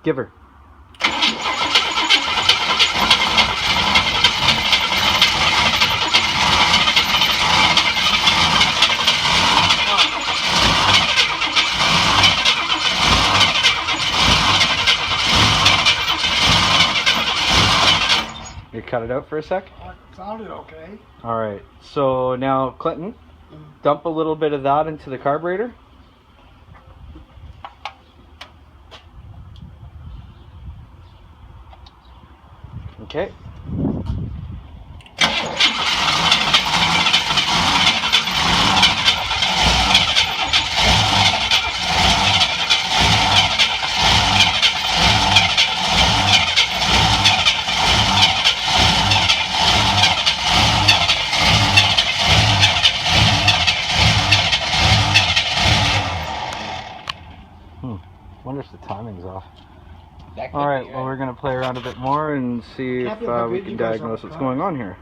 Give her. You cut it out for a sec? Sounded okay. Alright, so now Clinton, dump a little bit of that into the carburetor. Okay. Wonder if the timing's off. Alright, well we're going to play around a bit more and see if we can diagnose what's going on here.